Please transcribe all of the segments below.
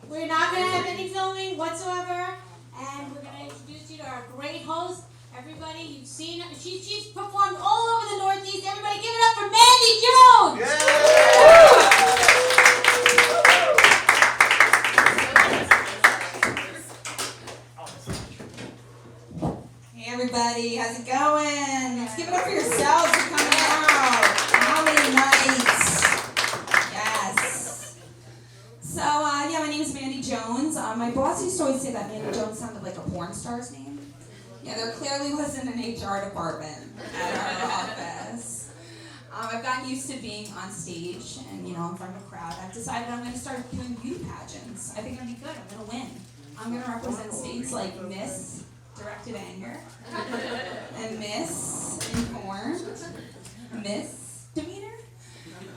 We're not going to have any filming whatsoever, and we're going to introduce you to our great host. Everybody, you've seen her. She's performed all over the Northeast. Everybody give it up for Mandy Jones! Hey everybody, how's it going? Let's give it up for yourselves for coming out. Comedy nights. Yes. So, yeah, my name is Mandy Jones. My boss used to always say that Mandy Jones sounded like a porn star's name. Yeah, there clearly wasn't an HR department at our office. I've gotten used to being on stage and, in front of a crowd. I've decided I'm going to start doing beauty pageants. I think I'm going to be good. I'm going to win. I'm going to represent states like Miss Directed Anger, and Miss Informed, Miss Demeanor.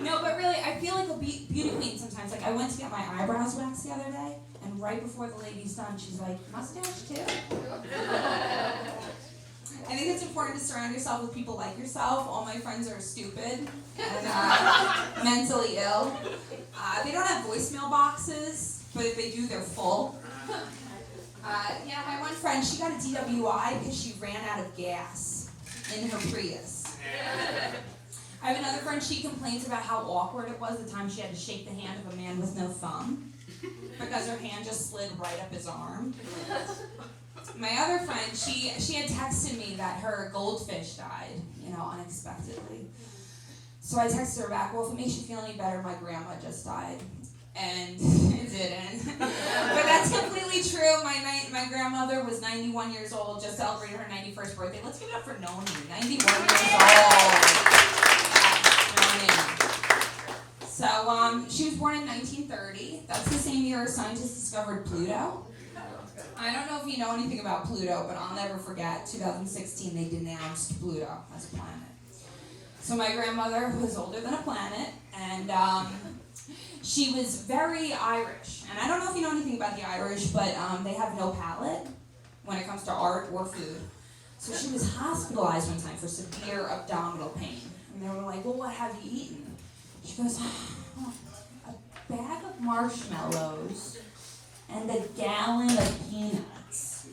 No, but really, I feel like a beauty queen sometimes. Like, I went to get my eyebrows waxed the other day, and right before the lady's done, she's like, mustache too? I think it's important to surround yourself with people like yourself. All my friends are stupid and mentally ill. They don't have voicemail boxes, but if they do, they're full. My one friend, she got a DWI because she ran out of gas in her Prius. I have another friend, she complains about how awkward it was the time she had to shake the hand of a man with no thumb because her hand just slid right up his arm. My other friend, she had texted me that her goldfish died, unexpectedly. So I texted her back, well, if it makes you feel any better, my grandma just died. And it didn't. But that's completely true. My grandmother was 91 years old, just celebrated her 91st birthday. Let's give it up for Noni, 91 years old. So she was born in 1930. That's the same year scientists discovered Pluto. I don't know if you know anything about Pluto, but I'll never forget, 2016, they denounced Pluto as a planet. So my grandmother was older than a planet, and she was very Irish. And I don't know if you know anything about the Irish, but they have no palate when it comes to art or food. So she was hospitalized one time for severe abdominal pain. And they were like, well, what have you eaten? She goes, a bag of marshmallows and a gallon of peanuts.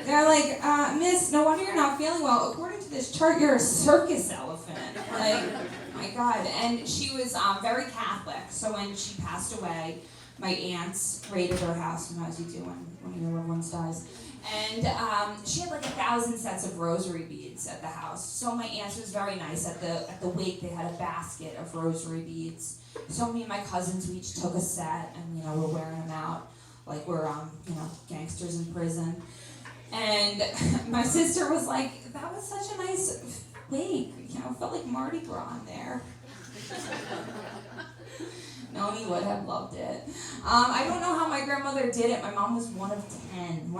They're like, miss, no wonder you're not feeling well. According to this chart, you're a circus elephant. Like, my God. And she was very Catholic, so when she passed away, my aunts raided her house, and as you do when your loved ones dies. And she had like 1,000 sets of rosary beads at the house. So my aunts was very nice. At the wake, they had a basket of rosary beads. So me and my cousins, we each took a set, and we're wearing them out like we're gangsters in prison. And my sister was like, that was such a nice wake. Felt like Mardi Gras in there. Noni would have loved it. I don't know how my grandmother did it. My mom was one of 10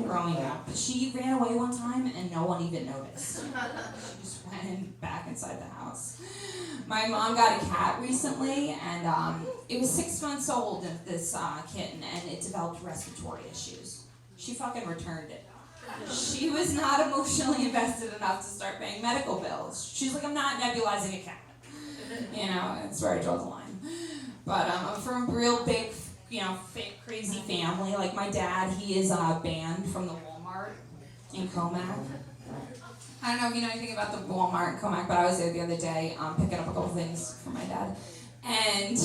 growing up. She ran away one time and no one even noticed. She just went back inside the house. My mom got a cat recently, and it was 6 months old, this kitten, and it developed respiratory issues. She fucking returned it. She was not emotionally invested enough to start paying medical bills. She's like, I'm not nebulizing a cat. It's where I draw the line. But I'm from a real big, fake, crazy family. Like my dad, he is banned from the Walmart in Comac. I don't know if you know anything about the Walmart in Comac, but I was there the other day picking up a couple things for my dad. And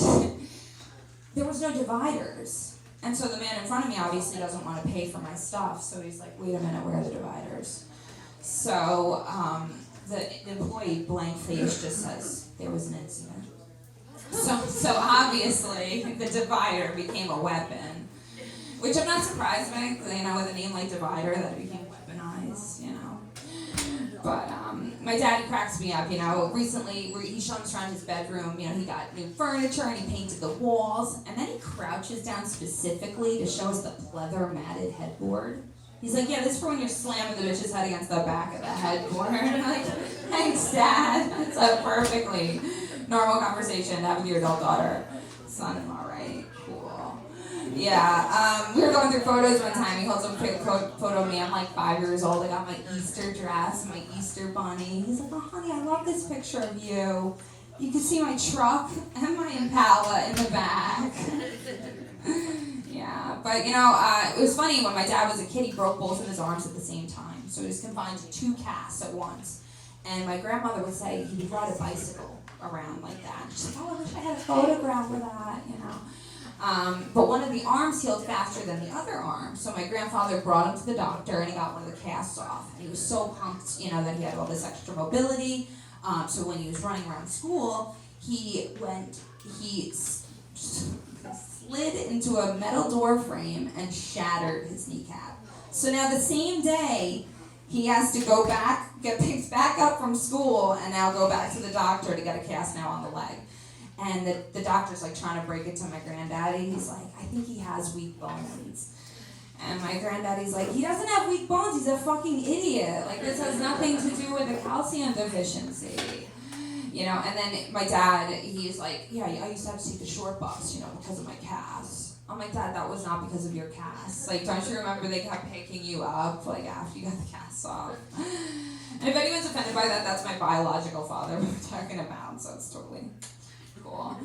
there was no dividers. And so the man in front of me obviously doesn't want to pay for my stuff. So he's like, wait a minute, where are the dividers? So the employee blank face just says, there was an incident. So obviously the divider became a weapon, which I'm not surprised by, with a name like divider that it became weaponized, But my dad cracks me up, recently he showed us around his bedroom, he got new furniture and he painted the walls, and then he crouches down specifically to show us the pleather matted headboard. He's like, yeah, this is for when you're slamming the bitch's head against the back of the headboard. And I'm like, thanks, Dad. That's a perfectly normal conversation to have with your adult daughter. Son-in-law, right? Cool. Yeah, we were going through photos one time. He holds up a photo of me. I'm like 5 years old. I got my Easter dress, my Easter bunny. He's like, oh, honey, I love this picture of you. You can see my truck and my Impala in the back. Yeah. But, it was funny, when my dad was a kid, he broke both of his arms at the same time. So he was confined to 2 casts at once. And my grandmother would say he would ride a bicycle around like that. She's like, oh, I wish I had a photograph of that, But one of the arms healed faster than the other arm. So my grandfather brought him to the doctor, and he got one of the casts off. And he was so pumped, that he had all this extra mobility. So when he was running around school, he slid into a metal door frame and shattered his kneecap. So now the same day, he has to go back, get picked back up from school, and now go back to the doctor to get a cast now on the leg. And the doctor's like trying to break it to my granddaddy. He's like, I think he has weak bones. And my granddaddy's like, he doesn't have weak bones, he's a fucking idiot. Like, this has nothing to do with a calcium deficiency. And then my dad, he's like, yeah, I used to have to take the short bus, because of my cast. I'm like, Dad, that was not because of your cast. Like, don't you remember they kept picking you up, like, after you got the cast off? And if anyone's offended by that, that's my biological father we're talking about, so it's totally cool.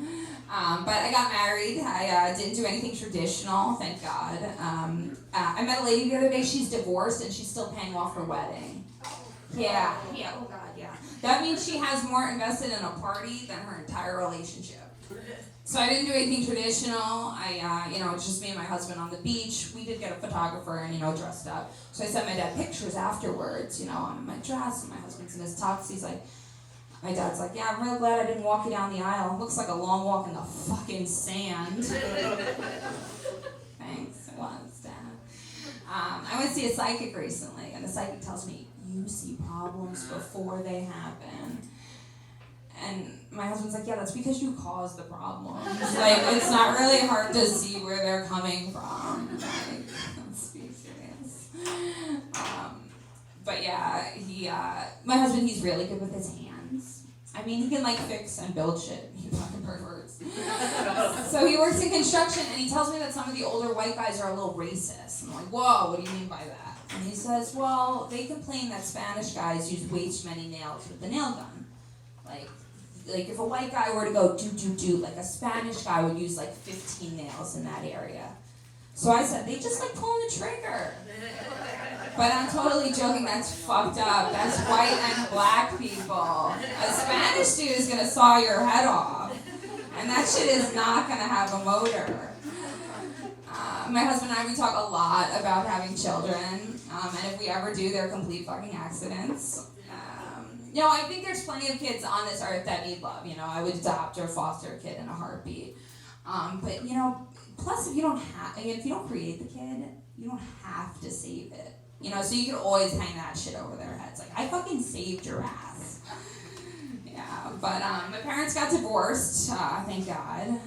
But I got married. I didn't do anything traditional, thank God. I met a lady the other day. She's divorced, and she's still paying off her wedding. Yeah, oh God, yeah. That means she has more invested in a party than her entire relationship. So I didn't do anything traditional. It's just me and my husband on the beach. We did get a photographer and, dressed up. So I sent my dad pictures afterwards, I'm in my dress and my husband's in his tux. My dad's like, yeah, I'm real glad I didn't walk you down the aisle. It looks like a long walk in the fucking sand. Thanks, it was, Dad. I went to see a psychic recently, and the psychic tells me, you see problems before they happen. And my husband's like, yeah, that's because you caused the problems. Like, it's not really hard to see where they're coming from. Like, let's be serious. But yeah, my husband, he's really good with his hands. I mean, he can fix and build shit. He fucking perverts. So he works in construction, and he tells me that some of the older white guys are a little racist. I'm like, whoa, what do you mean by that? And he says, well, they complain that Spanish guys use way too many nails with the nail gun. Like if a white guy were to go do, like a Spanish guy would use 15 nails in that area. So I said, they just pulling the trigger. But I'm totally joking, that's fucked up. That's white and black people. A Spanish dude is gonna saw your head off. And that shit is not gonna have a motor. My husband and I, we talk a lot about having children. And if we ever do, they're complete fucking accidents. I think there's plenty of kids on this earth that need love. I would adopt or foster a kid in a heartbeat. But plus if you don't create the kid, you don't have to save it. So you can always hang that shit over their heads. Like, I fucking saved your ass. Yeah, but my parents got divorced, thank God.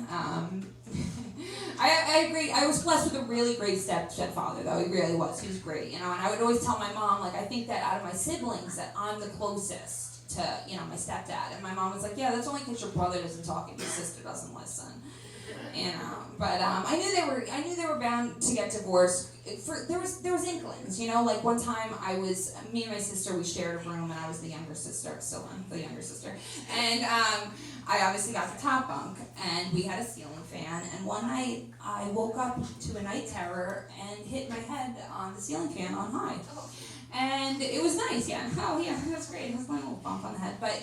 I agree. I was blessed with a really great stepfather, though. He really was. He was great, And I would always tell my mom, I think that out of my siblings, that I'm the closest to, my stepdad. And my mom was like, yeah, that's only because your brother doesn't talk and your sister doesn't listen. But I knew they were bound to get divorced. There was inklings, one time me and my sister, we shared a room, and I was the younger sister, still am the younger sister. And I obviously got the top bunk, and we had a ceiling fan, and one night I woke up to a night terror and hit my head on the ceiling fan on high. And it was nice, yeah. Oh, yeah, that's great. It was my little bump on the head. But,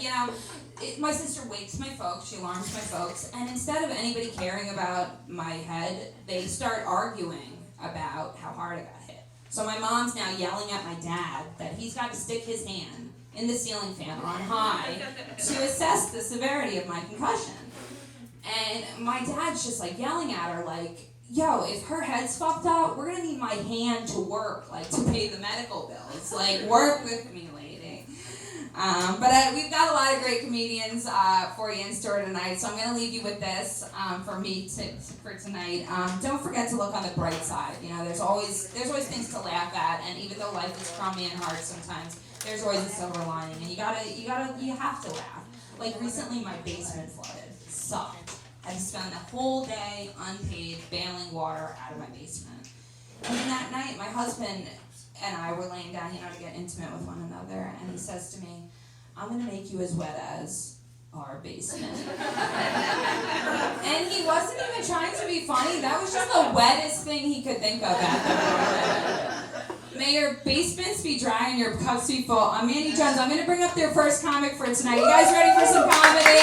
my sister wakes my folks, she alarms my folks, and instead of anybody caring about my head, they start arguing about how hard I got hit. So my mom's now yelling at my dad that he's got to stick his hand in the ceiling fan on high to assess the severity of my concussion. And my dad's just yelling at her yo, if her head's fucked up, we're gonna need my hand to work, to pay the medical bills. Work with me, lady. But we've got a lot of great comedians for you in store tonight, so I'm gonna leave you with this for tonight. Don't forget to look on the bright side. There's always things to laugh at, and even though life is crummy and hard sometimes, there's always a silver lining, and you have to laugh. Recently, my basement flooded. Sucked. I spent the whole day unpaid bailing water out of my basement. And then that night, my husband and I were laying down, to get intimate with one another, and he says to me, I'm going to make you as wet as our basement. And he wasn't even trying to be funny. That was just the wettest thing he could think of at the moment. May your basements be dry and your cups be full. I'm Mandy Jones. I'm going to bring up their first comic for tonight. You guys ready for some comedy?